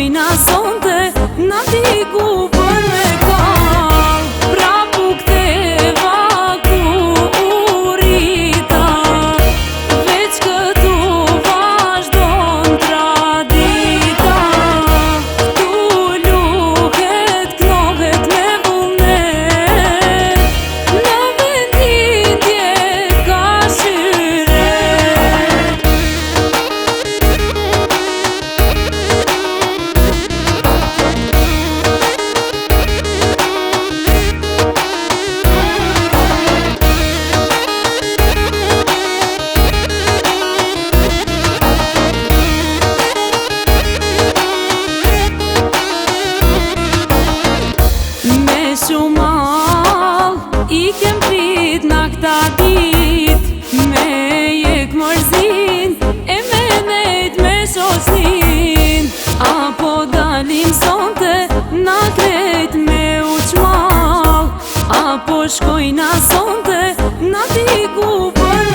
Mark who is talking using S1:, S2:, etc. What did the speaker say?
S1: shkojna sonte, na diku për me kall. Prapu ktheva ku u rita, veç këtu vazhdon tradita. Këtu luhet, knohet me vullnet, në vendindje ka shyre. Me shumall i kem prit na këta dit, me jek mërzin e me nejt me shoqnin. Apo dalim sonte na krejt me uqmall, apo shkojna sonte na diku për